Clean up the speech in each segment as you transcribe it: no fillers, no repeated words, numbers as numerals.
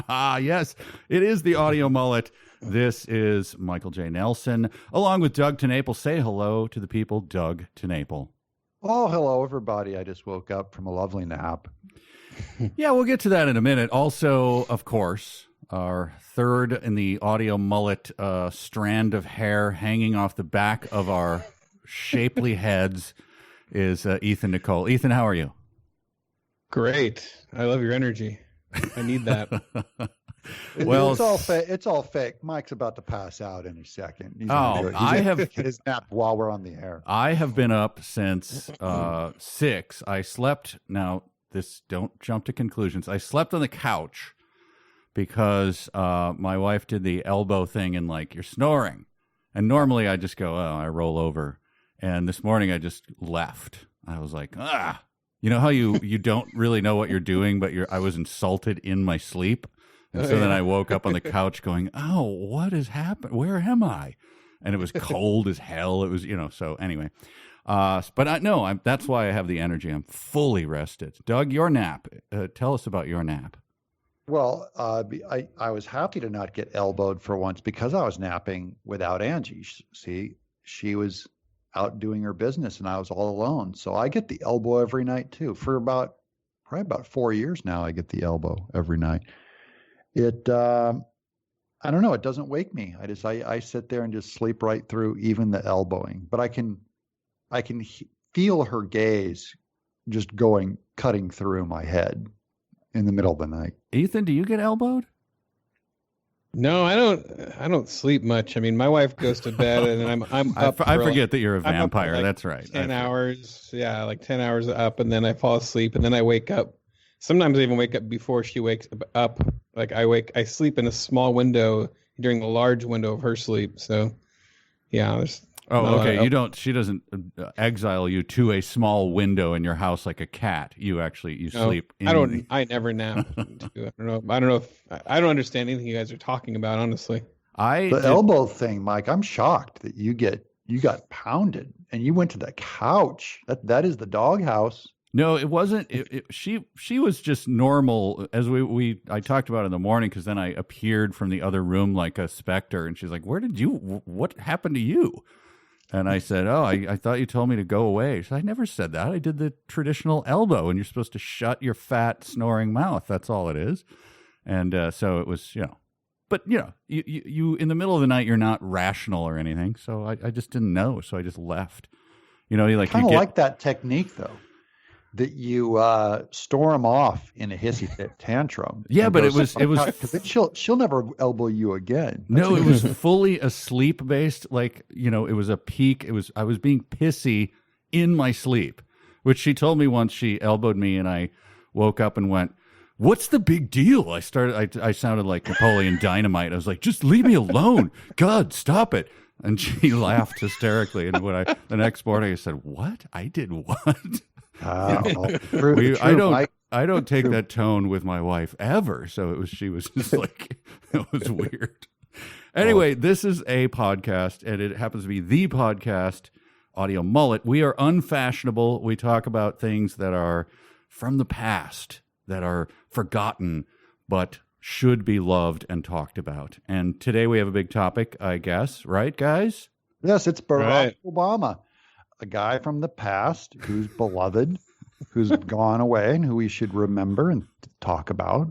Yes, it is the Audio Mullet. This is Michael J. Nelson, along with Doug TenNapel. Say hello to the people, Doug TenNapel. Oh, hello, everybody. I just woke up from a lovely nap. Yeah, we'll get to that in a minute. Also, of course, our third in the Audio Mullet strand of hair hanging off the back of our shapely heads is Ethan Nicolle. Ethan, how are you? Great. I love your energy. I need that. Well, it's all fake. Mike's about to pass out in a second. He's I have get his nap while we're on the air. I have been up since 6. I slept. Now, don't jump to conclusions. I slept on the couch because my wife did the elbow thing and you're snoring. And normally I just go, I roll over. And this morning I just left. I was like, You know how you don't really know what you're doing, but I was insulted in my sleep. And so then I woke up on the couch going, oh, what has happened? Where am I? And it was cold as hell. It was, so anyway. But that's why I have the energy. I'm fully rested. Doug, your nap. Tell us about your nap. Well, I was happy to not get elbowed for once because I was napping without Angie. See, she was out doing her business and I was all alone. So I get the elbow every night too. For probably about 4 years now, I get the elbow every night. I don't know. It doesn't wake me. I sit there and just sleep right through even the elbowing, but I can feel her gaze just cutting through my head in the middle of the night. Ethan, do you get elbowed? No, I don't sleep much. I mean, my wife goes to bed and I'm up. I forget that you're a vampire. That's right. 10 hours. Yeah, 10 hours up, and then I fall asleep, and then I wake up. Sometimes I even wake up before she wakes up. I sleep in a small window during the large window of her sleep. So, yeah. Okay. She doesn't exile you to a small window in your house like a cat. You sleep. I never nap. I don't know. I don't understand anything you guys are talking about, honestly. Elbow thing, Mike, I'm shocked that you got pounded and you went to the couch. That is the doghouse. No, it wasn't. She was just normal, as I talked about in the morning, because then I appeared from the other room like a specter, and she's like, what happened to you? And I said, I thought you told me to go away. She said, I never said that. I did the traditional elbow, and you're supposed to shut your fat, snoring mouth. That's all it is. And so it was, But, you in the middle of the night, you're not rational or anything, so I just didn't know, so I just left. Like that technique, though. That you store them off in a hissy fit tantrum. Yeah, but it was because she'll never elbow you again. No, it was fully a sleep based. It was a peak. I was being pissy in my sleep, which she told me once. She elbowed me, and I woke up and went, "What's the big deal?" I sounded like Napoleon Dynamite. I was like, "Just leave me alone, God, stop it." And she laughed hysterically. And the next morning I said, "What? I did what?" I don't take that tone with my wife ever. So she was just like, it was weird. Anyway, this is a podcast, and it happens to be the podcast, Audio Mullet. We are unfashionable. We talk about things that are from the past, that are forgotten, but should be loved and talked about. And today we have a big topic, I guess. Right, guys? Yes, it's Barack Obama. A guy from the past who's beloved, who's gone away, and who we should remember and talk about.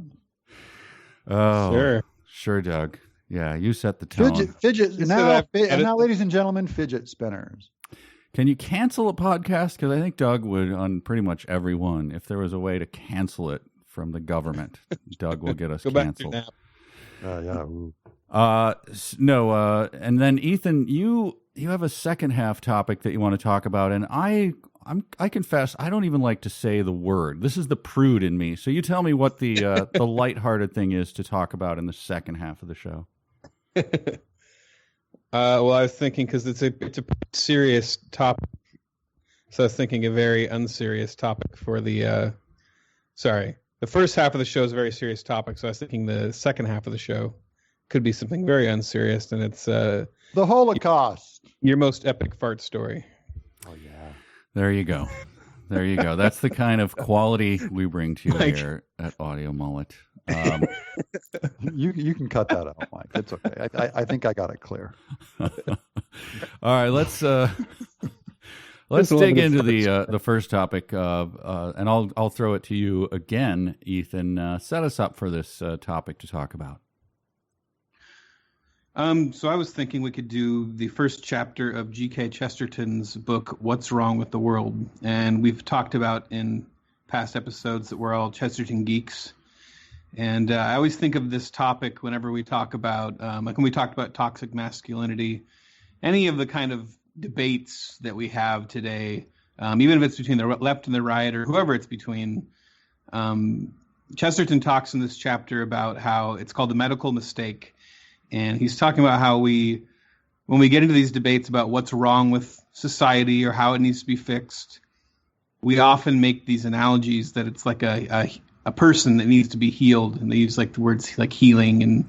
Oh, sure, Doug. Yeah, you set the tone. Fidget. Now, ladies and gentlemen, fidget spinners. Can you cancel a podcast? Because I think Doug would on pretty much every one. If there was a way to cancel it from the government, Doug will get us canceled. And then Ethan, you have a second half topic that you want to talk about, and I confess I don't even like to say the word. This is the prude in me. So you tell me what the lighthearted thing is to talk about in the second half of the show. Well, I was thinking because it's a serious topic, so I was thinking a very unserious topic for the. The first half of the show is a very serious topic, so I was thinking the second half of the show could be something very unserious, and it's the Holocaust. Your most epic fart story. Oh yeah. There you go. That's the kind of quality we bring to you here. at Audio Mullet. You can cut that out, Mike. It's okay. I think I got it clear. All right, let's dig into the first topic, and I'll throw it to you again, Ethan. Set us up for this topic to talk about. So I was thinking we could do the first chapter of G.K. Chesterton's book, What's Wrong with the World? And we've talked about in past episodes that we're all Chesterton geeks. And I always think of this topic whenever we talk about, like when we talked about toxic masculinity, any of the kind of debates that we have today, even if it's between the left and the right or whoever it's between, Chesterton talks in this chapter about how it's called the medical mistake. And he's talking about how when we get into these debates about what's wrong with society or how it needs to be fixed, we often make these analogies that it's like a person that needs to be healed, and they use like the words like healing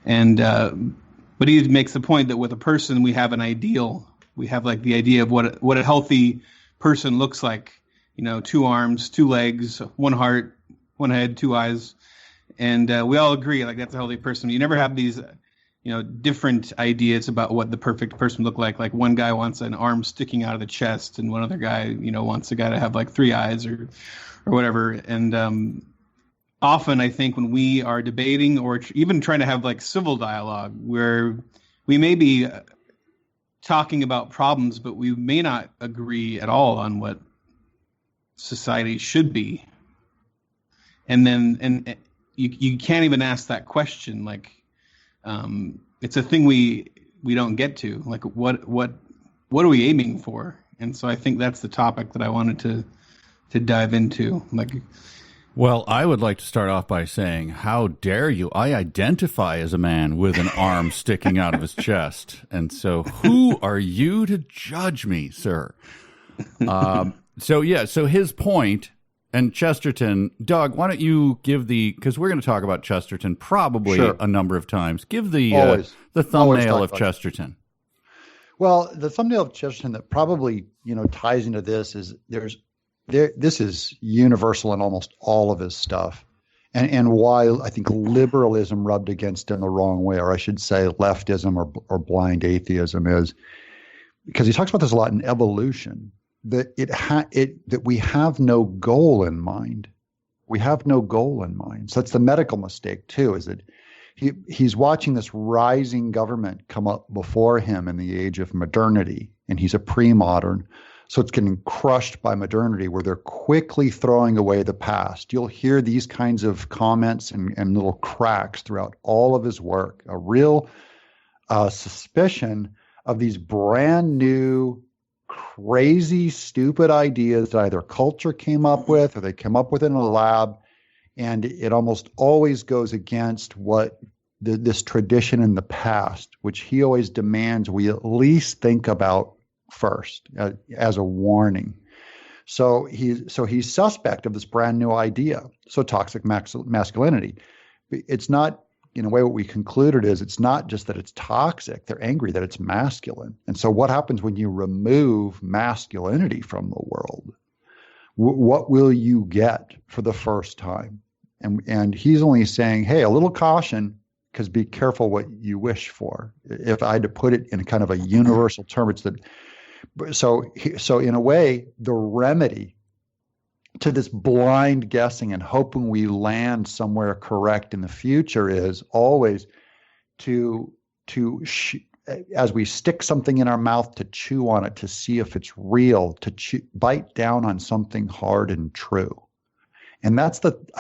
but he makes the point that with a person we have an ideal. We have like the idea of what a healthy person looks like. 2 arms, 2 legs, 1 heart, 1 head, 2 eyes, and we all agree like that's a healthy person. You never have these different ideas about what the perfect person look like. Like one guy wants an arm sticking out of the chest, and one other guy, wants a guy to have like 3 eyes or whatever. And often I think when we are debating or even trying to have like civil dialogue where we may be talking about problems, but we may not agree at all on what society should be. And you can't even ask that question. Like, it's a thing we don't get to. Like, what are we aiming for? And so I think that's the topic that I wanted to dive into. Like, well, I would like to start off by saying, how dare you? I identify as a man with an arm sticking out of his chest. And so who are you to judge me, sir? So his point, and Chesterton, Doug, why don't you give because we're going to talk about Chesterton probably a number of times. Give the thumbnail of Chesterton. Well, the thumbnail of Chesterton that probably, ties into this is this is universal in almost all of his stuff. And why I think liberalism rubbed against him the wrong way, or I should say leftism or blind atheism, is because he talks about this a lot in evolution. That that we have no goal in mind. We have no goal in mind. So that's the medical mistake too. Is that he's watching this rising government come up before him in the age of modernity, and he's a pre-modern. So it's getting crushed by modernity, where they're quickly throwing away the past. You'll hear these kinds of comments and little cracks throughout all of his work. A real suspicion of these brand new, crazy, stupid ideas that either culture came up with or they came up with in a lab, and it almost always goes against what this tradition in the past, which he always demands we at least think about first as a warning. So he's suspect of this brand new idea. So toxic masculinity. It's not, in a way, what we concluded is it's not just that it's toxic. They're angry that it's masculine. And so what happens when you remove masculinity from the world? What will you get for the first time? And he's only saying, hey, a little caution, because be careful what you wish for. If I had to put it in kind of a universal term, it's that. So in a way, the remedy to this blind guessing and hoping we land somewhere correct in the future is always as we stick something in our mouth, to chew on it, to see if it's real, bite down on something hard and true. And I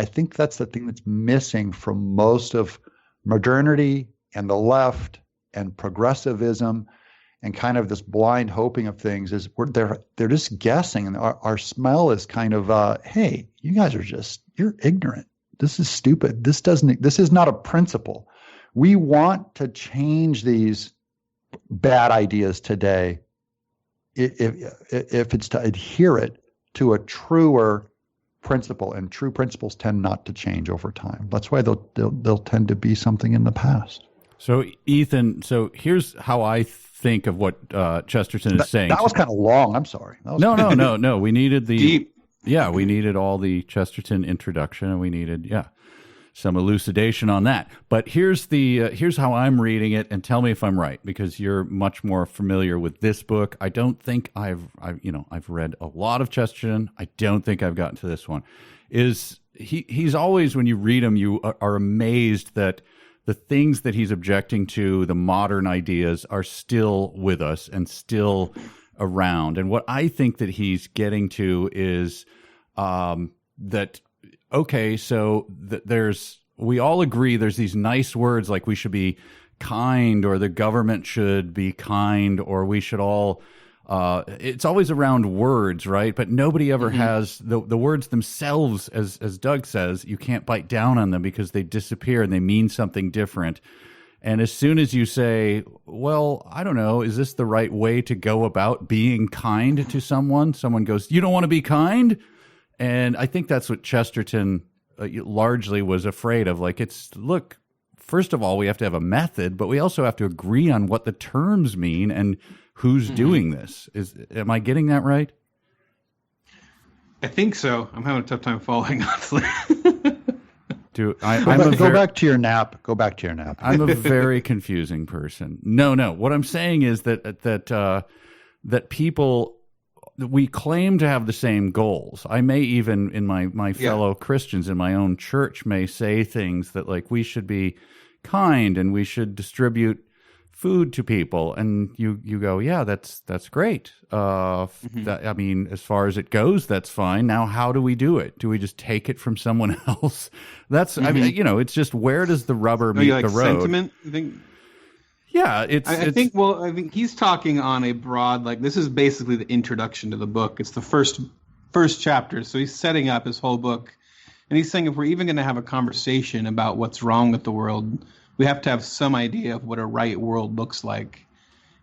think that's the thing that's missing from most of modernity and the left and progressivism and kind of this blind hoping of things. Is they're just guessing, and our smell is kind of, hey, you guys are you're ignorant. This is stupid. This is not a principle. We want to change these bad ideas today if it's to adhere it to a truer principle, and true principles tend not to change over time. That's why they'll tend to be something in the past. So Ethan, here's how I think of what Chesterton is saying. That was kind of long. I'm sorry. No. We needed the deep. Yeah, we needed all the Chesterton introduction, and we needed, some elucidation on that. But here's how I'm reading it, and tell me if I'm right, because you're much more familiar with this book. I don't think I've read a lot of Chesterton. I don't think I've gotten to this one. He's always, when you read him, you are amazed that the things that he's objecting to, the modern ideas, are still with us and still around. And what I think that he's getting to is that, okay, so we all agree there's these nice words like we should be kind, or the government should be kind, or we should all, it's always around words, right? But nobody ever has the words themselves, as Doug says, you can't bite down on them because they disappear and they mean something different. And as soon as you say, well, I don't know, is this the right way to go about being kind to someone? Someone goes, you don't want to be kind? And I think that's what Chesterton largely was afraid of. Like, look, first of all, we have to have a method, but we also have to agree on what the terms mean and who's doing this. Am I getting that right? I think so. I'm having a tough time following, honestly. Go back to your nap. I'm a very confusing person. No. What I'm saying is that people, we claim to have the same goals. I may even, in my fellow Christians in my own church, may say things that, like, we should be kind and we should distribute food to people, and you go, yeah, that's great. I mean, as far as it goes, that's fine. Now, how do we do it? Do we just take it from someone else? That's, I mean, it's just, where does the rubber meet the road? Sentiment, I think. Yeah, I think he's talking on a broad, like, this is basically the introduction to the book. It's the first chapter, so he's setting up his whole book, and he's saying if we're even going to have a conversation about what's wrong with the world, we have to have some idea of what a right world looks like.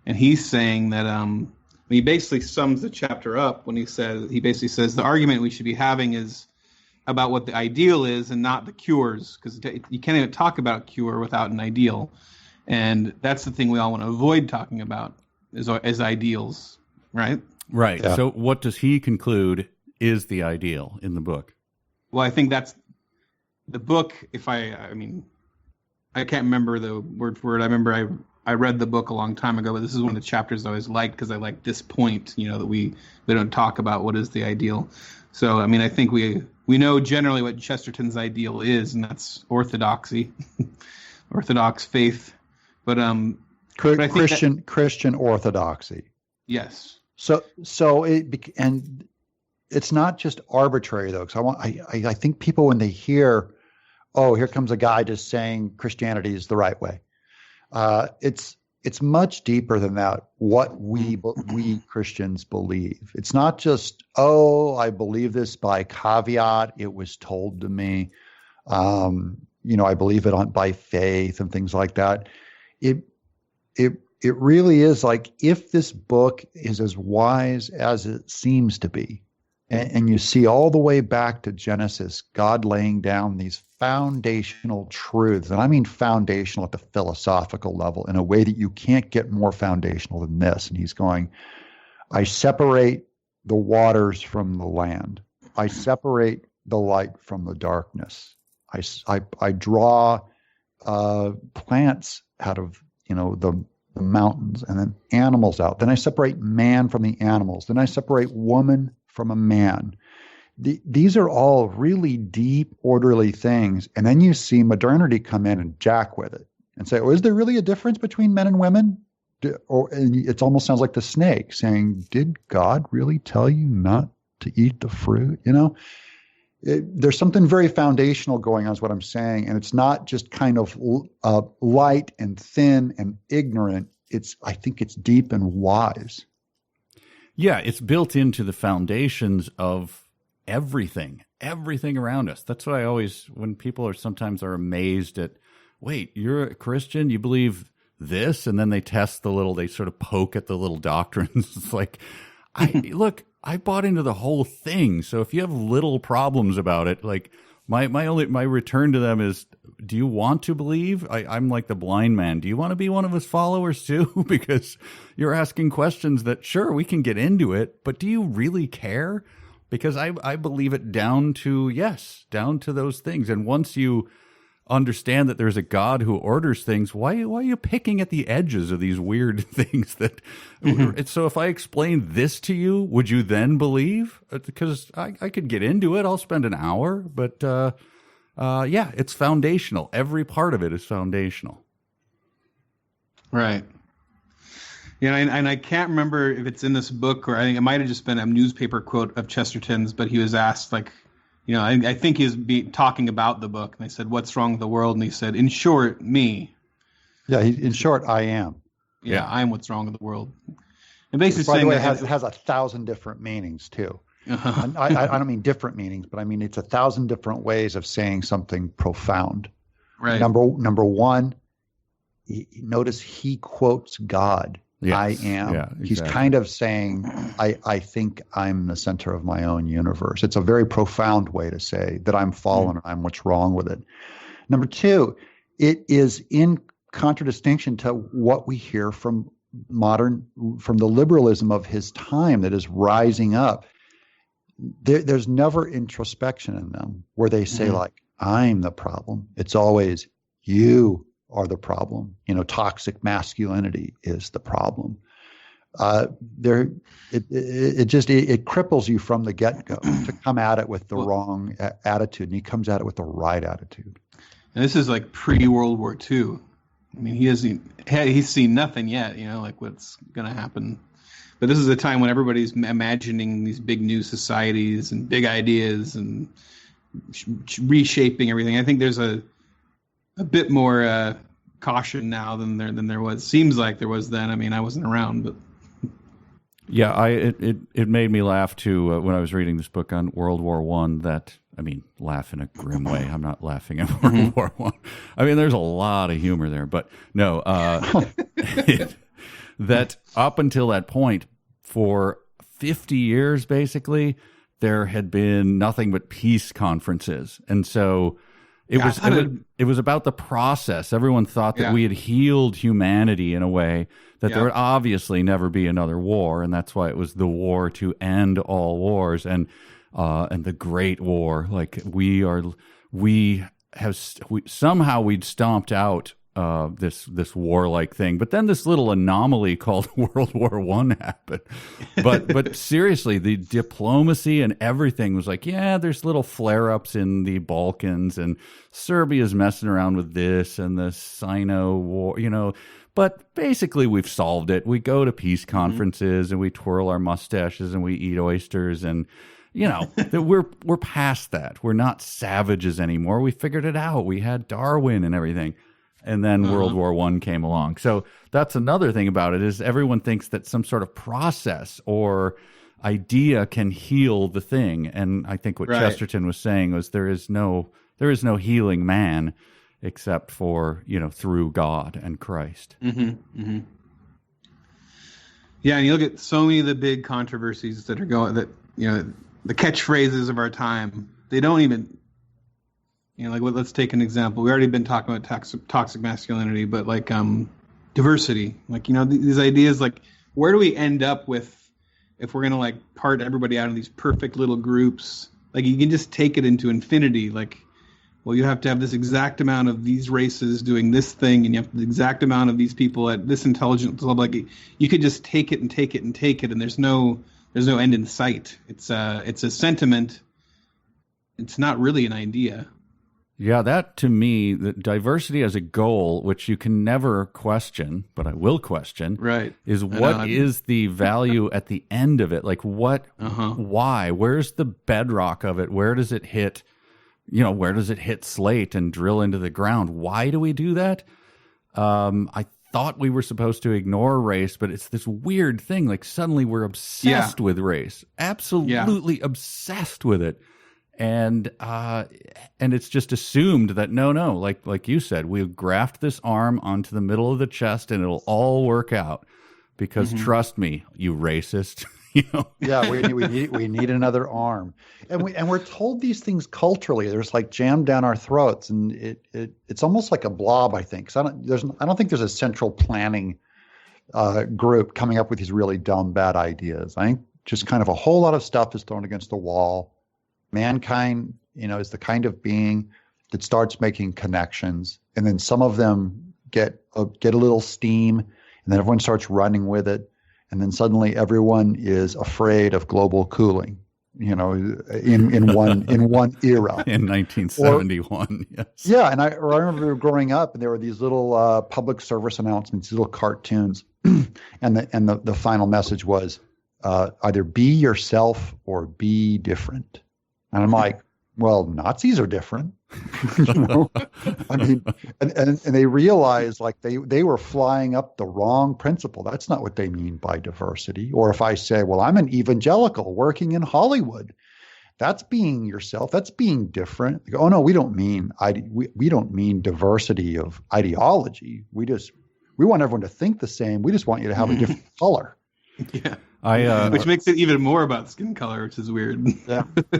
And he's saying that he basically sums the chapter up when he basically says the argument we should be having is about what the ideal is and not the cures, because you can't even talk about a cure without an ideal. And that's the thing we all want to avoid talking about is ideals, right? Right. Yeah. So what does he conclude is the ideal in the book? Well, I think that's the book. I can't remember the word for word. I remember I read the book a long time ago, but this is one of the chapters I always liked because I like this point, that we don't talk about what is the ideal. So, I mean, I think we know generally what Chesterton's ideal is, and that's orthodoxy, Orthodox faith. But Christian orthodoxy. Yes. So and it's not just arbitrary though, because I think people, when they hear, oh, here comes a guy just saying Christianity is the right way. It's much deeper than that. What we Christians believe. It's not just, oh, I believe this by caveat. It was told to me. I believe it by faith and things like that. It really is like, if this book is as wise as it seems to be, and you see all the way back to Genesis, God laying down these foundational truths, and I mean foundational at the philosophical level, in a way that you can't get more foundational than this. And he's going, I separate the waters from the land. I separate the light from the darkness. I draw plants out of the mountains, and then animals out. Then I separate man from the animals. Then I separate woman from a man. These are all really deep, orderly things. And then you see modernity come in and jack with it and say, oh, is there really a difference between men and women? And it almost sounds like the snake saying, did God really tell you not to eat the fruit? There's something very foundational going on is what I'm saying. And it's not just kind of light and thin and ignorant. I think it's deep and wise. Yeah, it's built into the foundations of everything around us. That's what I always, when people sometimes are amazed at, wait, you're a Christian, you believe this? And then they they sort of poke at the little doctrines. It's like, I bought into the whole thing. So if you have little problems about it, like my return to them is, do you want to believe? I'm like the blind man. Do you want to be one of his followers too? Because you're asking questions that, sure, we can get into it, but do you really care? because I believe it down to those things. And once you understand that there's a God who orders things, why are you picking at the edges of these weird things that so if I explain this to you, would you then believe? Because I could get into it. I'll spend an hour, but it's foundational. Every part of it is foundational. Right. Yeah, and I can't remember if it's in this book, or I think it might have just been a newspaper quote of Chesterton's, but he was asked, like, I think he was talking about the book, and they said, "What's wrong with the world?" And he said, "In short, me." Yeah, in short, I am. Yeah, I am what's wrong with the world. And basically By the saying way, that it has 1,000 different meanings too. Uh-huh. And I don't mean different meanings, but I mean it's 1,000 different ways of saying something profound. Right. Number one, notice he quotes God. Yes. I am. Yeah, exactly. He's kind of saying, I think I'm the center of my own universe. It's a very profound way to say that I'm fallen and I'm what's wrong with it. Number two, it is in contradistinction to what we hear from the liberalism of his time that is rising up. There's never introspection in them where they say like, I'm the problem. It's always you are the problem. Toxic masculinity is the problem. It cripples you from the get-go to come at it with the wrong attitude, and he comes at it with the right attitude. And this is like pre-World War II. I mean, he's seen nothing yet, like what's going to happen. But this is a time when everybody's imagining these big new societies and big ideas and reshaping everything. I think there's a bit more caution now than there was. Seems like there was then. I mean, I wasn't around, but yeah, it made me laugh too when I was reading this book on World War I. Laugh in a grim way. I'm not laughing at World War I. I mean, there's a lot of humor there, but no, that up until that point, for 50 years, basically, there had been nothing but peace conferences, and so. It was about the process. Everyone thought that we had healed humanity in a way that there would obviously never be another war, and that's why it was the war to end all wars and the Great War. Like somehow we'd stomped out this warlike thing, but then this little anomaly called World War I happened. But seriously, the diplomacy and everything was like, there's little flare-ups in the Balkans, and Serbia's messing around with this and the Sino war, But basically, we've solved it. We go to peace conferences and we twirl our mustaches and we eat oysters, and we're past that. We're not savages anymore. We figured it out. We had Darwin and everything. And then World War I came along. So that's another thing about it, is everyone thinks that some sort of process or idea can heal the thing. And I think what Chesterton was saying was there is no healing man except for, through God and Christ. Mm-hmm. Mm-hmm. Yeah, and you look at so many of the big controversies that are going, that, the catchphrases of our time, they don't even... let's take an example. We've already been talking about toxic masculinity, but like diversity. Like, these ideas, like, where do we end up with if we're going to like part everybody out of these perfect little groups? Like, you can just take it into infinity. Like, well, you have to have this exact amount of these races doing this thing, and you have the exact amount of these people at this intelligence level. Like, you could just take it and take it and take it, and there's no end in sight. It's a sentiment. It's not really an idea. Yeah, that to me, the diversity as a goal, which you can never question, but I will question, is what is the value at the end of it? Like what, why, where's the bedrock of it? Where does it hit, where does it hit slate and drill into the ground? Why do we do that? I thought we were supposed to ignore race, but it's this weird thing. Like suddenly we're obsessed with race, absolutely obsessed with it. And it's just assumed that no, like you said, we'll graft this arm onto the middle of the chest and it'll all work out. Because trust me, you racist, Yeah, we need another arm, and we're told these things culturally. There's like jammed down our throats, and it's almost like a blob. I think. So I don't think there's a central planning group coming up with these really dumb, bad ideas. I think just kind of a whole lot of stuff is thrown against the wall. Mankind, is the kind of being that starts making connections, and then some of them get a little steam, and then everyone starts running with it, and then suddenly everyone is afraid of global cooling. In one era in 1971. Yes. Yeah, and I remember growing up, and there were these little public service announcements, these little cartoons, and the final message was either be yourself or be different. And I'm like, well, Nazis are different. I mean, and they realized like they were flying up the wrong principle. That's not what they mean by diversity. Or if I say, well, I'm an evangelical working in Hollywood, that's being yourself. That's being different. They go, oh no, we don't mean we don't mean diversity of ideology. We want everyone to think the same. We just want you to have a different color. Yeah. Which makes it even more about skin color, which is weird.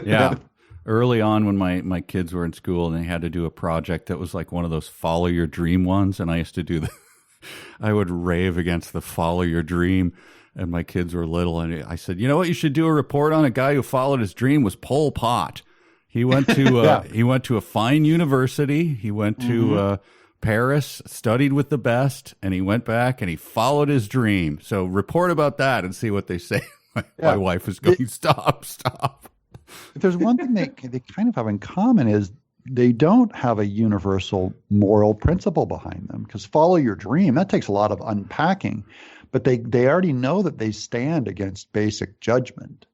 Yeah. Early on when my kids were in school and they had to do a project that was like one of those follow your dream ones, and I used to do I would rave against the follow your dream, and my kids were little, and I said, you know what you should do a report on? A guy who followed his dream was Pol Pot. He went to he went to a fine university. He went to Paris, studied with the best, and he went back and he followed his dream. So report about that and see what they say. My wife was going, stop. If there's one thing they kind of have in common is they don't have a universal moral principle behind them, because follow your dream, that takes a lot of unpacking, but they already know that they stand against basic judgment.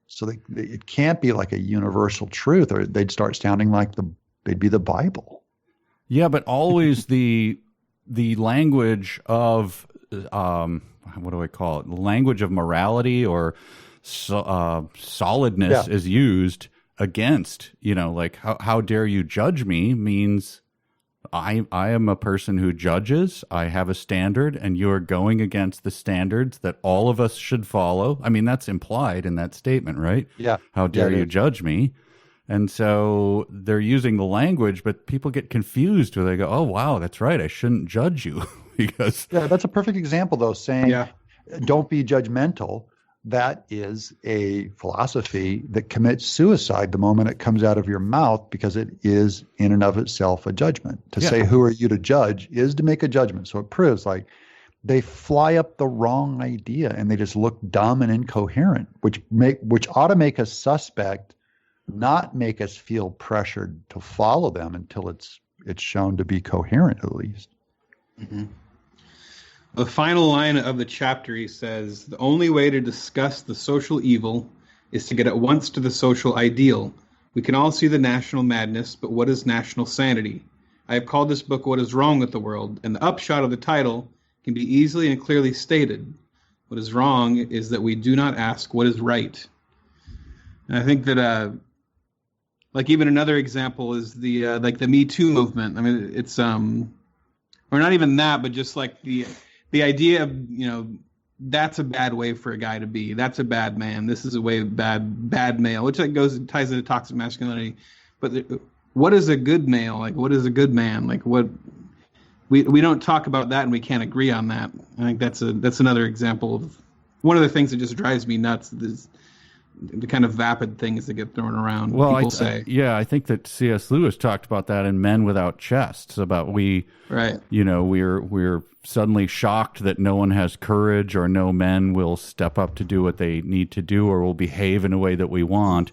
So it can't be like a universal truth, or they'd start sounding like they'd be the Bible. Yeah, but always the language of what do I call it? The language of morality or solidness is used against, like how dare you judge me means I am a person who judges. I have a standard, and you're going against the standards that all of us should follow. I mean, that's implied in that statement, right? Yeah. How dare you judge me? And so they're using the language, but people get confused where they go, oh, wow, that's right. I shouldn't judge you because. Yeah, that's a perfect example, though, saying don't be judgmental. That is a philosophy that commits suicide the moment it comes out of your mouth, because it is in and of itself a judgment. To say who are you to judge is to make a judgment. So it proves like they fly up the wrong idea and they just look dumb and incoherent, which ought to make us suspect, not make us feel pressured to follow them until it's shown to be coherent at least. Mm-hmm. The final line of the chapter, he says, the only way to discuss the social evil is to get at once to the social ideal. We can all see the national madness, but what is national sanity? I have called this book What is Wrong with the World, and the upshot of the title can be easily and clearly stated. What is wrong is that we do not ask what is right. And I think that, like even another example is the Me Too movement. I mean, it's, or not even that, but just like the idea of, that's a bad way for a guy to be. That's a bad man. This is a way of bad male, which like ties into toxic masculinity. But what is a good male? Like, what is a good man? Like, what we don't talk about that, and we can't agree on that. I think that's another example of one of the things that just drives me nuts. Is the kind of vapid things that get thrown around. Well, people say. I think that C.S. Lewis talked about that in Men Without Chests, about we're suddenly shocked that no one has courage, or no men will step up to do what they need to do, or will behave in a way that we want.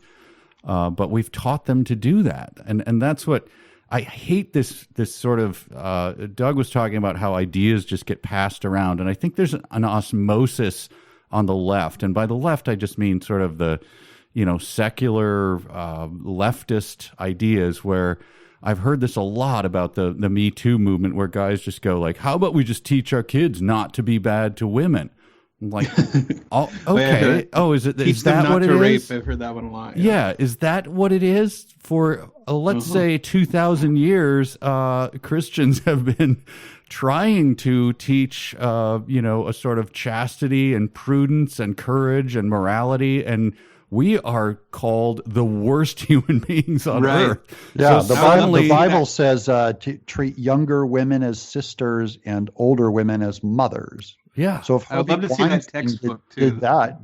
But we've taught them to do that. And that's what I hate, this sort of, Doug was talking about how ideas just get passed around. And I think there's an osmosis on the left. And by the left, I just mean sort of the, secular leftist ideas, where I've heard this a lot about the Me Too movement, where guys just go like, how about we just teach our kids not to be bad to women? I'm like, oh, okay. Is that what it is? I've heard that one a lot. Yeah. Is that what it is? For, let's say 2,000 years, Christians have been trying to teach, a sort of chastity and prudence and courage and morality. And we are called the worst human beings on Right. earth. Yeah, So the suddenly- Bible says to treat younger women as sisters and older women as mothers. Yeah. So if I would Harvey love to see that Weinstein textbook, too.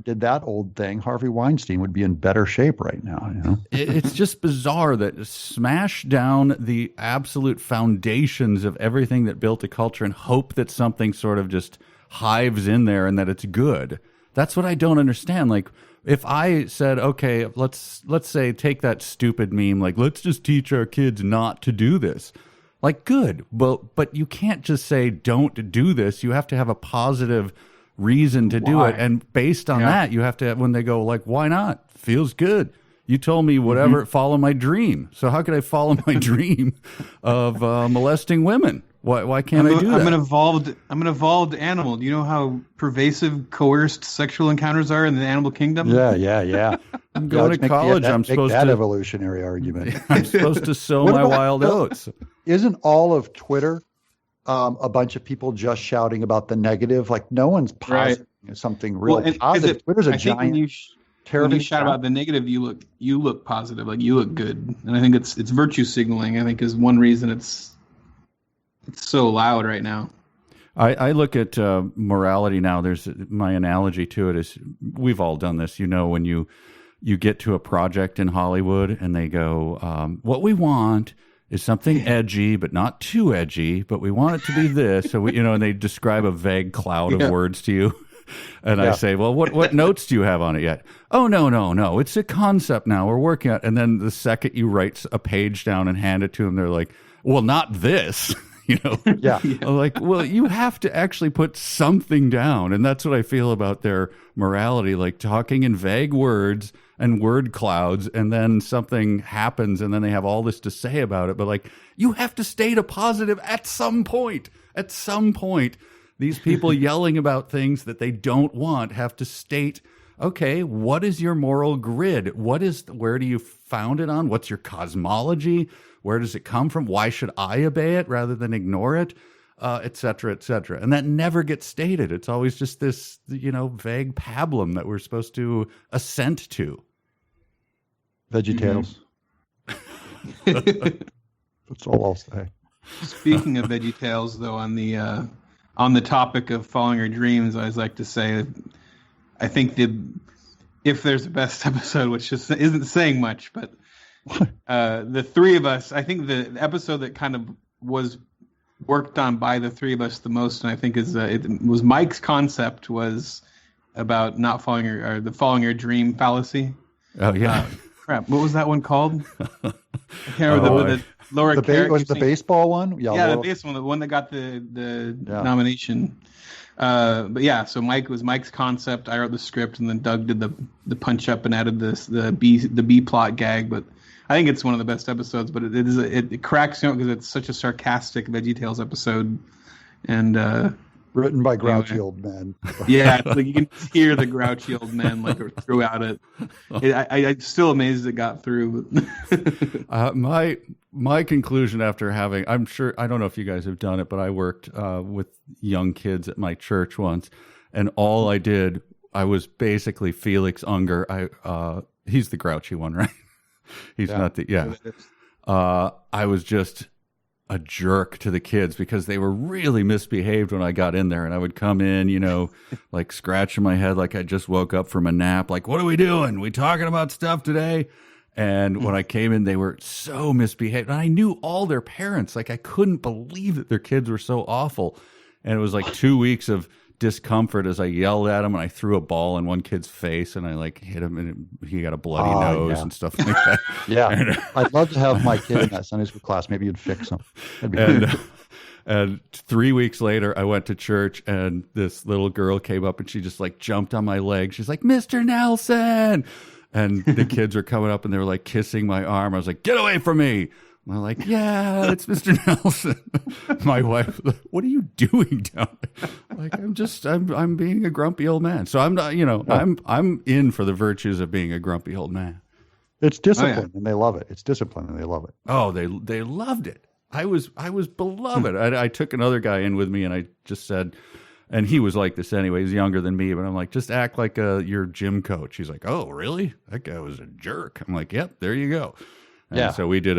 did that old thing, Harvey Weinstein would be in better shape right now. You know? It's just bizarre that smash down the absolute foundations of everything that built a culture and hope that something sort of just hives in there and that it's good. That's what I don't understand. Like, if I said, okay, let's say take that stupid meme, like, let's just teach our kids not to do this. Like, good, but you can't just say don't do this. You have to have a positive reason to do it, and based on that, you have to have, when they go like, why not? Feels good. You told me whatever, follow my dream. So how could I follow my dream of molesting women? Why can't I do that? I'm an evolved animal. Do you know how pervasive coerced sexual encounters are in the animal kingdom? Yeah. I'm going to college. I'm supposed that to evolutionary argument. I'm supposed to sow What my about- wild oats. Isn't all of Twitter a bunch of people just shouting about the negative? Like no one's positive something real Well, and positive. Twitter's a I think when giant. you terribly shout about the negative, you look positive, like you look good, and I think it's virtue signaling. I think is one reason it's so loud right now. I look at morality now. There's my analogy to it is we've all done this. You know, when you get to a project in Hollywood and they go, what we want is something edgy, but not too edgy, but we want it to be this. So and they describe a vague cloud of words to you. And I say, well, what notes do you have on it yet? Oh, no. It's a concept now. We're working on it. And then the second you write a page down and hand it to them, they're like, well, not this. Yeah. I'm like, well, you have to actually put something down. And that's what I feel about their morality, like talking in vague words and word clouds, and then something happens and then they have all this to say about it. But like, you have to state a positive at some point. At some point, these people yelling about things that they don't want have to state, okay, what is your moral grid? Where do you found it on? What's your cosmology? Where does it come from? Why should I obey it rather than ignore it? Et cetera, et cetera. And that never gets stated. It's always just this, vague pablum that we're supposed to assent to. VeggieTales. That's all I'll say. Speaking of VeggieTales, though, on the topic of following your dreams, I always like to say, I think if there's a best episode, which just isn't saying much, but the three of us, I think the episode that kind of was worked on by the three of us the most, and I think it was Mike's concept was about not following the following your dream fallacy. Oh yeah. Crap, what was that one called? I can't remember the Laura Carrick. Was the baseball one? Yeah, the baseball one, the one that got the nomination. But yeah, so Mike's concept. I wrote the script, and then Doug did the punch up and added the B plot gag. But I think it's one of the best episodes. But it cracks me up because it's such a sarcastic VeggieTales episode, and written by grouchy old men. Yeah, like you can hear the grouchy old men like throughout it. I'm still amazed it got through. My conclusion after having, I don't know if you guys have done it, but I worked with young kids at my church once, and all I did, I was basically Felix Unger. He's the grouchy one, right? He's not the, I was just a jerk to the kids because they were really misbehaved when I got in there, and I would come in, like scratching my head like I just woke up from a nap, like, what are we doing? We talking about stuff today? And when I came in, they were so misbehaved. And I knew all their parents. Like, I couldn't believe that their kids were so awful. And it was like 2 weeks of discomfort as I yelled at him and I threw a ball in one kid's face and I like hit him and he got a bloody nose and stuff like that. Yeah. I'd love to have my kid in that Sunday school class. Maybe you'd fix him. And 3 weeks later, I went to church and this little girl came up and she just like jumped on my leg. She's like, Mr. Nelson. And the kids were coming up and they were like kissing my arm. I was like, get away from me. And I'm like, yeah, it's Mr. Nelson. My wife, what are you doing down there? Like, I'm being a grumpy old man. So I'm not, I'm in for the virtues of being a grumpy old man. It's discipline and they love it. It's discipline and they love it. Oh, they loved it. I was beloved. I took another guy in with me and I just said, And he was like this anyway. He's younger than me, but I'm like, just act like your gym coach. He's like, oh, really? That guy was a jerk. I'm like, yep, there you go. And so we did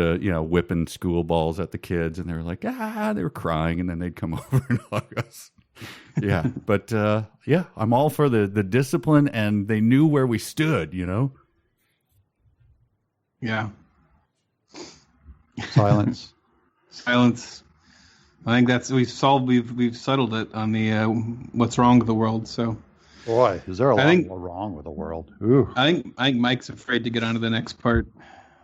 whipping school balls at the kids, and they were like, they were crying, and then they'd come over and hug us. Yeah, but I'm all for the discipline, and they knew where we stood, Yeah. Silence. Silence. I think we've settled it on the what's wrong with the world. So, boy, is there a lot more wrong with the world? Ooh. I think Mike's afraid to get on to the next part.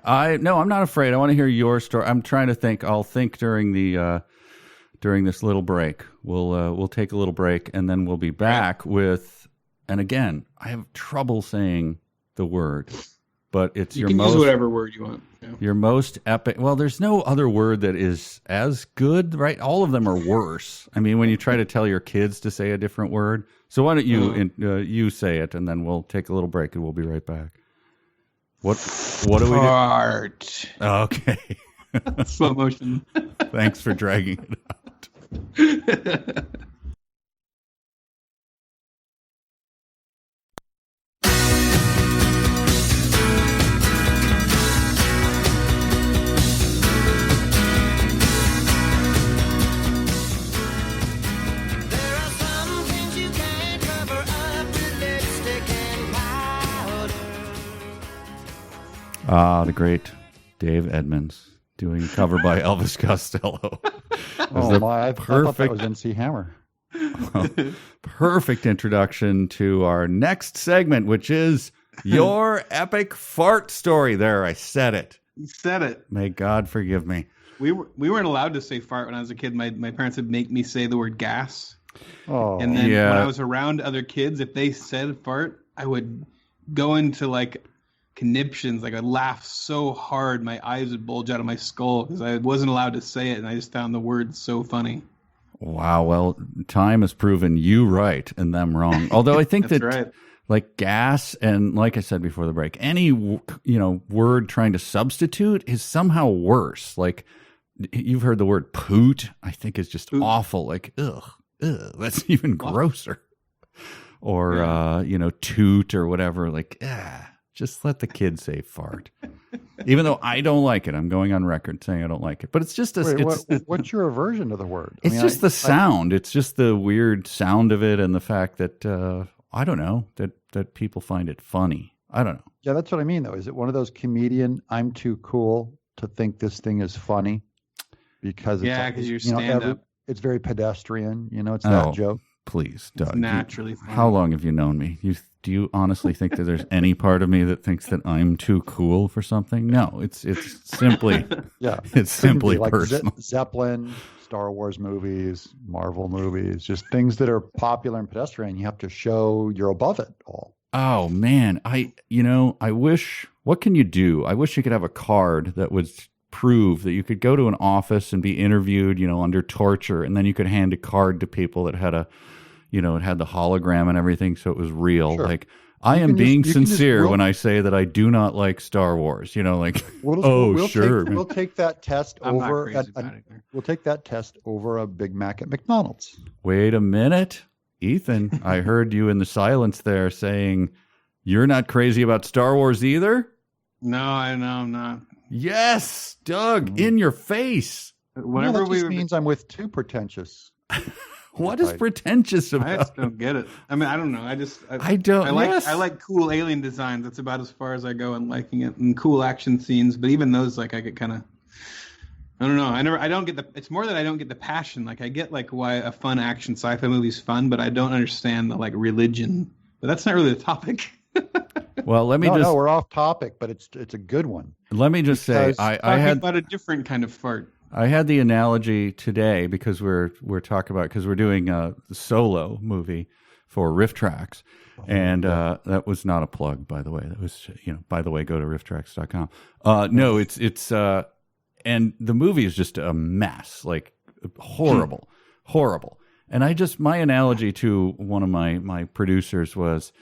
No, I'm not afraid. I want to hear your story. I'm trying to think. I'll think during this little break. We'll take a little break, and then we'll be back with. And again, I have trouble saying the word, but it's you can use whatever word you want. Yeah. Your most epic. Well, there's no other word that is as good, right? All of them are worse. I mean, when you try to tell your kids to say a different word. So why don't you say it, and then we'll take a little break, and we'll be right back. What do we do? Fart. Okay. Slow motion. Thanks for dragging it out. The great Dave Edmonds doing a cover by Elvis Costello. Oh my! I thought that was MC Hammer. Perfect introduction to our next segment, which is your epic fart story. There, I said it. You said it. May God forgive me. We weren't allowed to say fart when I was a kid. My parents would make me say the word gas. Oh, and then when I was around other kids, if they said fart, I would go into like conniptions. Like I'd laugh so hard my eyes would bulge out of my skull because I wasn't allowed to say it, and I just found the word so funny. Wow. Well, time has proven you right and them wrong. Although I think that right. Like gas and, like I said before the break, any word trying to substitute is somehow worse. Like you've heard the word poot. I think is just awful. Like ugh, that's even grosser. Or toot or whatever. Like just let the kids say fart. Even though I don't like it, I'm going on record saying I don't like it. But it's just what's your aversion to the word? It's just the sound. It's just the weird sound of it, and the fact that I don't know that people find it funny. I don't know. Yeah, that's what I mean. Though, is it one of those comedian? I'm too cool to think this thing is funny because because you're stand up. It's very pedestrian. It's that joke. Please, Doug. It's naturally funny. How long have you known me? Do you honestly think that there's any part of me that thinks that I'm too cool for something? No, it's simply it's simply like personal. Zeppelin, Star Wars movies, Marvel movies, just things that are popular and pedestrian. You have to show you're above it all. Oh man, I wish. What can you do? I wish you could have a card that would prove that you could go to an office and be interviewed, under torture, and then you could hand a card to people that had it had the hologram and everything, so it was real. Sure. Like I am being sincere when I say that I do not like Star Wars. We'll sure. We'll take that test over. We'll take that test over a Big Mac at McDonald's. Wait a minute, Ethan. I heard you in the silence there saying you're not crazy about Star Wars either. No, I know I'm not. Yes, Doug, in your face. That just means I'm with too pretentious. What is pretentious about? I just don't get it. I mean, I don't know. I like cool alien designs. That's about as far as I go in liking it, and cool action scenes. But even those, like, I get kind of. I don't know. I don't get the. It's more that I don't get the passion. Like I get like why a fun action sci-fi movie is fun, but I don't understand the like religion. But that's not really the topic. Well, let me No, we're off topic, but it's a good one. Let me just say, I had about a different kind of fart. I had the analogy today because we're talking about because we're doing a solo movie for Rifftrax, and that was not a plug, by the way. That was by the way, go to rifftrax.com. No, it's and the movie is just a mess, like horrible. And my analogy to one of my producers was,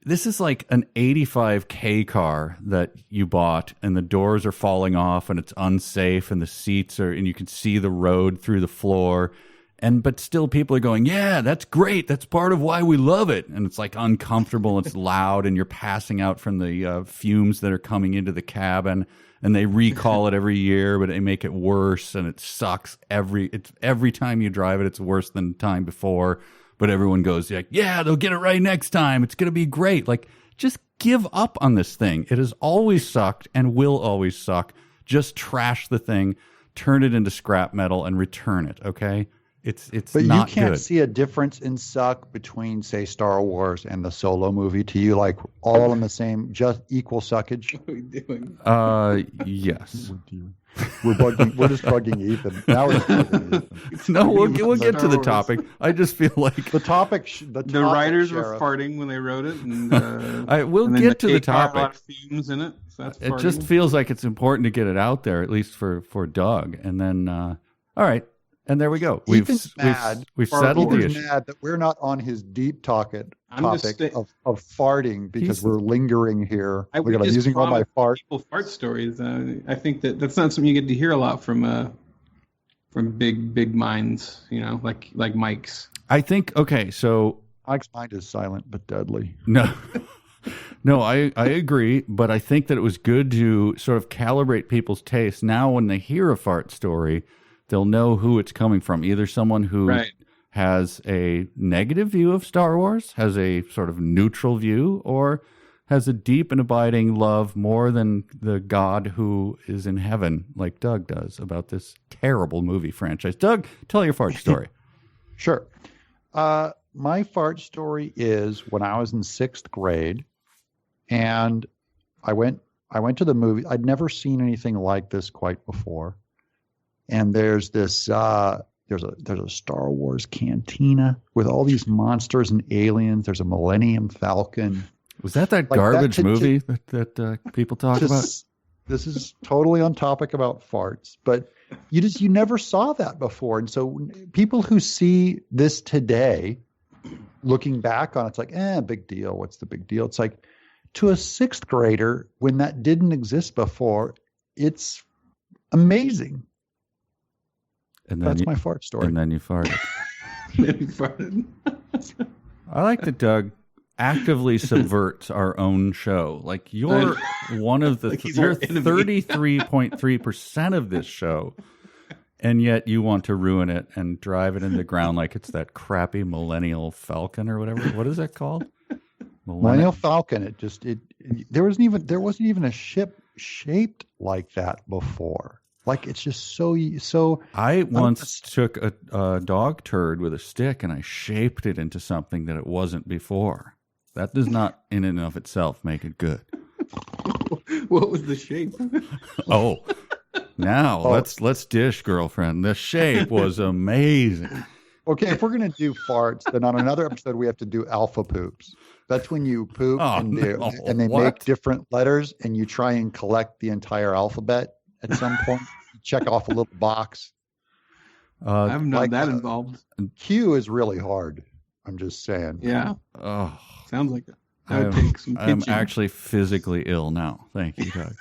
this is like an 85K car that you bought and the doors are falling off and it's unsafe and the seats and you can see the road through the floor But still people are going, yeah, that's great. That's part of why we love it. And it's like uncomfortable. It's loud and you're passing out from the fumes that are coming into the cabin, and they recall it every year, but they make it worse. And it sucks every time you drive it. It's worse than the time before, but everyone goes like, yeah, they'll get it right next time. It's going to be great. Like, just give up on this thing. It has always sucked and will always suck. Just trash the thing, turn it into scrap metal and return it. Okay. It's but not you can't good. see a difference in suck between, say, Star Wars and the Solo movie to you, like all in the same, just equal suckage. What are we doing? Yes. We're just bugging Ethan. Now we're bugging Ethan. No, we'll get to the topic. I just feel like The topic. The writers were farting when they wrote it, and we'll and then get to the cake got a lot topic. of fumes in it. So that's It just feels like it's important to get it out there, at least for Doug. And then, all right. And there we go. Ethan's mad. We've settled the Ethan's issue. mad that we're not on his deep topic I'm just of farting because we're lingering here. we Look at, I'm just using all my promised fart. people fart stories. I think that's not something you get to hear a lot from big minds, like Mike's. I think, okay, so Mike's mind is silent but deadly. no. No, I agree, but I think that it was good to sort of calibrate people's taste. Now when they hear a fart story, they'll know who it's coming from. Either someone who has a negative view of Star Wars, has a sort of neutral view, or has a deep and abiding love more than the God who is in heaven, like Doug does, about this terrible movie franchise. Doug, tell your fart story. Sure. My fart story is when I was in 6th grade, and I went to the movie. I'd never seen anything like this quite before. And there's this there's a Star Wars cantina with all these monsters and aliens. There's a Millennium Falcon. Was that garbage movie that people talk about? This is totally on topic about farts, but you never saw that before. And so people who see this today, looking back on it, it's like, big deal. What's the big deal? It's like, to a 6th grader, when that didn't exist before, it's amazing. And then that's my fart story. And then you farted. Then you farted. I like that Doug actively subverts our own show. Like, you're one of the you're 33.3% of this show, and yet you want to ruin it and drive it into the ground like it's that crappy Millennial Falcon or whatever. What is that called? Millennial Falcon. There wasn't even a ship shaped like that before. Like, it's just so. I once took a dog turd with a stick and I shaped it into something that it wasn't before. That does not, in and of itself, make it good. What was the shape? Let's dish, girlfriend. The shape was amazing. Okay, if we're gonna do farts, then on another episode we have to do alpha poops. That's when you poop and they make different letters, and you try and collect the entire alphabet. At some point, you check off a little box. I haven't known that involved. Q is really hard. I'm just saying. Yeah. Oh, sounds like that. I'm actually physically ill now. Thank you, Doug.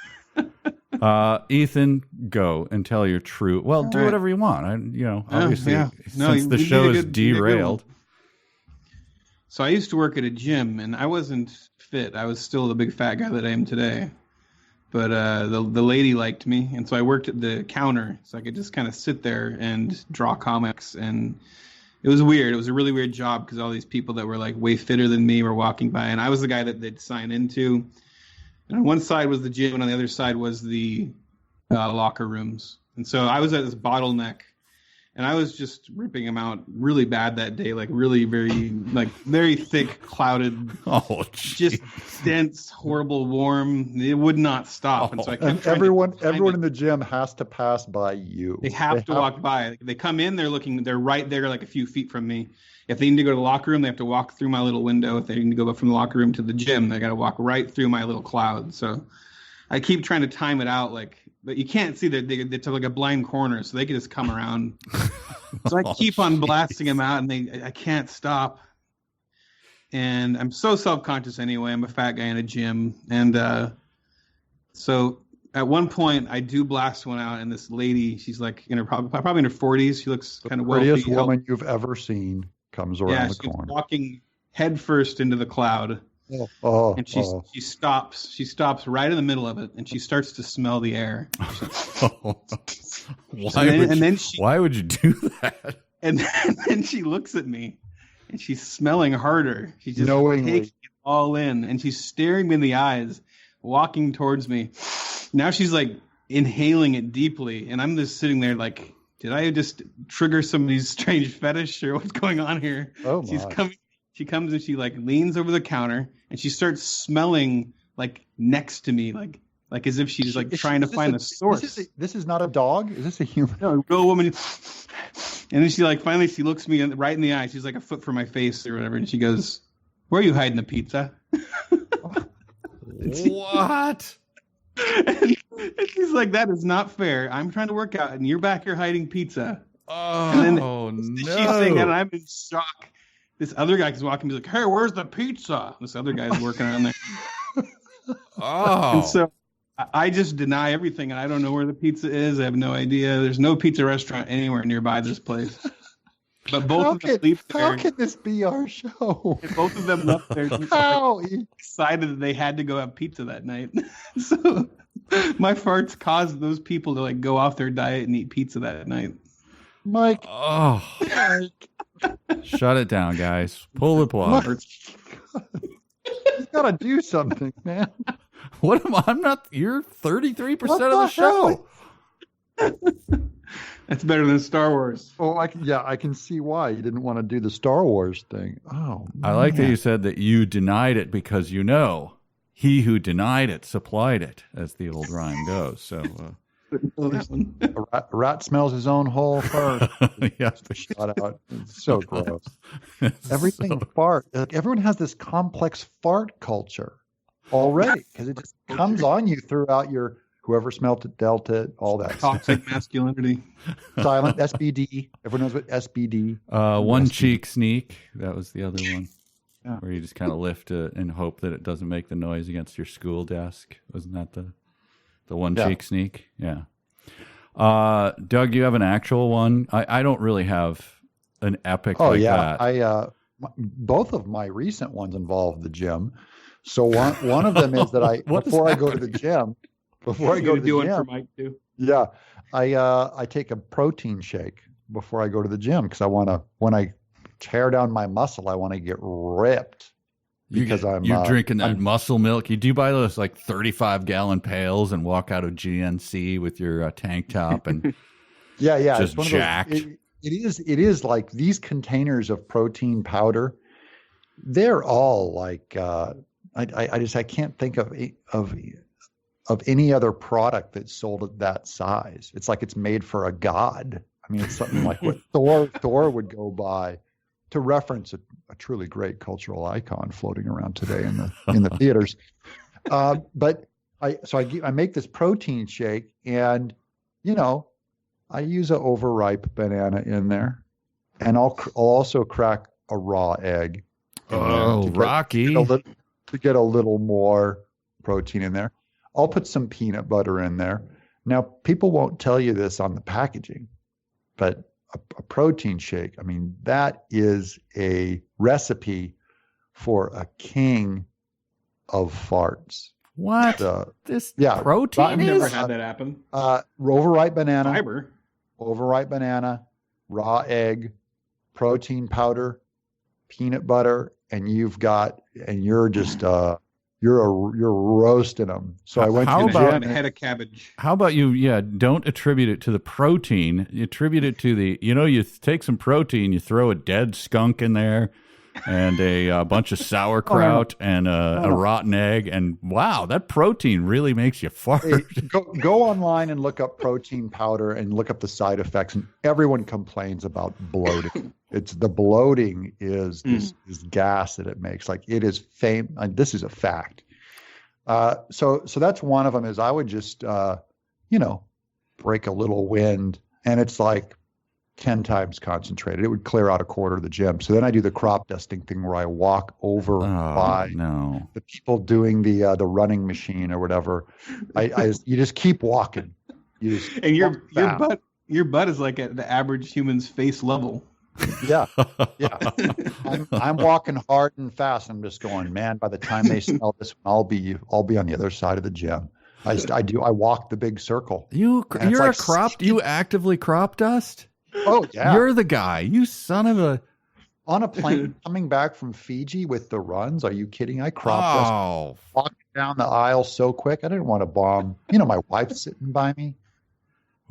Ethan, go and tell your true. Well, do whatever you want. Obviously, since the show is derailed. So I used to work at a gym, and I wasn't fit. I was still the big fat guy that I am today. But the lady liked me, and so I worked at the counter, so I could just kind of sit there and draw comics. And it was weird. It was a really weird job because all these people that were like way fitter than me were walking by, and I was the guy that they'd sign into. And on one side was the gym, and on the other side was the locker rooms. And so I was at this bottleneck, and I was just ripping them out really bad that day, like really very thick, clouded, just dense, horrible, warm. It would not stop. And so I kept everyone in the gym has to pass by you. They have to walk by. They come in, they're right there, like a few feet from me. If they need to go to the locker room, they have to walk through my little window. If they need to go from the locker room to the gym, they got to walk right through my little cloud. So I keep trying to time it out, but you can't see that they took like a blind corner, so they can just come around. So I keep on blasting them out, and I can't stop. And I'm so self-conscious anyway. I'm a fat guy in a gym, and so at one point, I do blast one out, and this lady, she's like in her probably in her 40s. She looks kind of wealthy. Prettiest woman you've ever seen comes around the corner. She's walking headfirst into the cloud. And she stops right in the middle of it, and she starts to smell the air. Why would you do that? And then she looks at me, and she's smelling harder. She's just knowingly taking it all in, and she's staring me in the eyes, walking towards me. Now she's like inhaling it deeply, and I'm just sitting there like, did I just trigger somebody's strange fetish, or what's going on here? Oh my. She comes and she like leans over the counter, and she starts smelling like next to me, like as if she's like trying to find a source. This is not a dog. Is this a human? No, a real woman. And then she like finally she looks me right in the eye. She's like a foot from my face or whatever, and she goes, "Where are you hiding the pizza?" What? And she's like, "That is not fair. I'm trying to work out, and you're back here hiding pizza." Oh, She's saying that, and I'm in shock. This other guy is walking, he's like, "Hey, where's the pizza?" This other guy's working on there. And so I just deny everything, and I don't know where the pizza is. I have no idea. There's no pizza restaurant anywhere nearby this place. But both of them leave there. How can this be our show? Both of them left there excited that they had to go have pizza that night. So my farts caused those people to like go off their diet and eat pizza that night. Mike. Oh. Shut it down, guys. Pull the plug. You gotta do something, man. What am I? I'm not. You're 33% of the show. That's better than Star Wars. Oh, I can see why you didn't want to do the Star Wars thing. Oh, man. I like that you said that you denied it because you know he who denied it supplied it, as the old rhyme goes. So. A rat smells his own hole first. Yeah. Shut out. It's so gross. Everything fart. Like, everyone has this complex fart culture already because it just comes on you throughout your whoever smelt it, dealt it, all that toxic masculinity. Silent SBD. Everyone knows what SBD. One cheek sneak. That was the other one. Yeah. Where you just kind of lift it and hope that it doesn't make the noise against your school desk. Wasn't that the one cheek sneak? Yeah. Doug, you have an actual one? I don't really have an epic like that. Both of my recent ones involve the gym. So one of them is that before I go to the gym, for Mike too. Yeah, I take a protein shake before I go to the gym because when I tear down my muscle, I want to get ripped. Because you're drinking that muscle milk. You do buy those like 35-gallon pails and walk out of GNC with your tank top and yeah, just it's jacked. It is like these containers of protein powder. They're all like I can't think of any other product that's sold at that size. It's like it's made for a god. I mean, it's something like what Thor would go by. To reference a truly great cultural icon floating around today in the theaters, but I make this protein shake, and I use an overripe banana in there, and I'll also crack a raw egg. Oh, Rocky! To get a little more protein in there, I'll put some peanut butter in there. Now, people won't tell you this on the packaging, but a protein shake, I mean, that is a recipe for a king of farts. What? Protein I've never had that happen. Overripe banana. Fiber. Overripe banana, raw egg, protein powder, peanut butter, and you're just you're roasting them. So I went to the gym. A head of cabbage. How about you? Yeah, don't attribute it to the protein. You attribute it to you take some protein, you throw a dead skunk in there, and a bunch of sauerkraut and a rotten egg, and wow, that protein really makes you fart. Hey, go online and look up protein powder and look up the side effects, and everyone complains about bloating. The bloating is this gas that it makes. Like it is this is a fact. So that's one of them. Is I would just break a little wind, and it's like 10 times concentrated. It would clear out a quarter of the gym. So then I do the crop dusting thing where I walk over by the people doing the running machine or whatever. You just keep walking. And your butt is like at the average human's face level. Yeah. I'm walking hard and fast. I'm just going, man, by the time they smell this, I'll be on the other side of the gym. I walk the big circle. You're you actively crop dust? Oh, yeah. You're the guy. You son of a... On a plane coming back from Fiji with the runs? Are you kidding? I cropped dust, walking down the aisle so quick. I didn't want to bomb. My wife's sitting by me.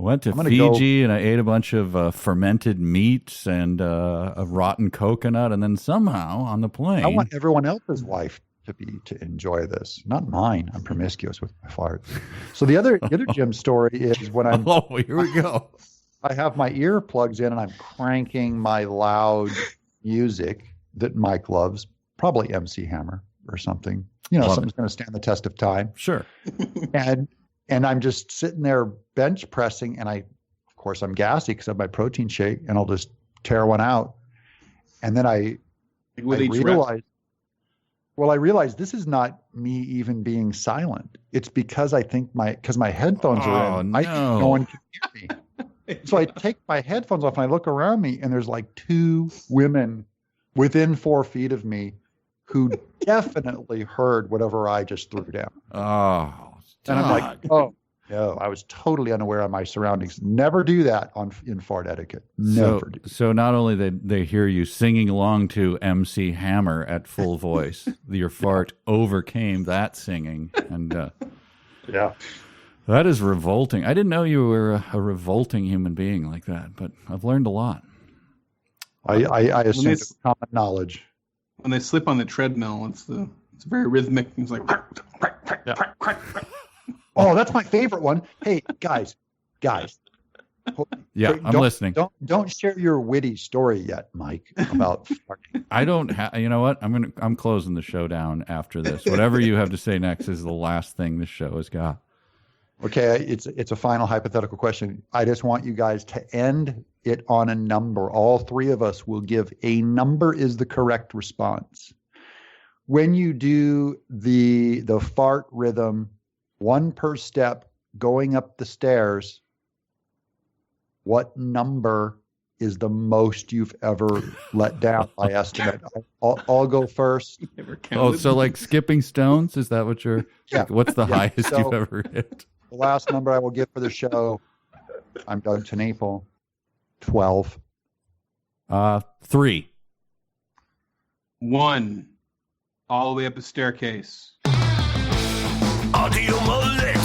I went to Fiji and I ate a bunch of fermented meats and a rotten coconut, and then somehow on the plane... I want everyone else's wife to enjoy this, not mine. I'm promiscuous with my farts. So the other gym story is when I'm... Oh, here we go. I have my earplugs in and I'm cranking my loud music that Mike loves, probably MC Hammer or something. Something's going to stand the test of time. Sure. And I'm just sitting there bench pressing, and of course I'm gassy because I have my protein shake, and I'll just tear one out. And then I realize this is not me even being silent. It's because I think because my headphones are in. No. No one can hear me. So I take my headphones off and I look around me, and there's like 2 women within 4 feet of me who definitely heard whatever I just threw down. Oh, and I'm like, oh, no, I was totally unaware of my surroundings. Never do that in fart etiquette. Never do. So not only they hear you singing along to MC Hammer at full voice, your fart overcame that singing. And yeah. That is revolting. I didn't know you were a revolting human being like that, but I've learned a lot. I assume it's common knowledge. When they slip on the treadmill, it's very rhythmic. It's like... Oh, that's my favorite one. Hey, guys. Yeah, I'm listening. Don't share your witty story yet, Mike, about farting. I don't have. You know what? I'm closing the show down after this. Whatever you have to say next is the last thing the show has got. Okay, it's a final hypothetical question. I just want you guys to end it on a number. All 3 of us will give a number is the correct response. When you do the fart rhythm, 1 per step going up the stairs, what number is the most you've ever let down by estimate? I'll go first. Oh, so like skipping stones? Is that what you're... Yeah. What's the highest you've ever hit? The last number I will give for the show, I'm Doug TenNapel, 12. 3. 1. All the way up a staircase. Audio Mullet.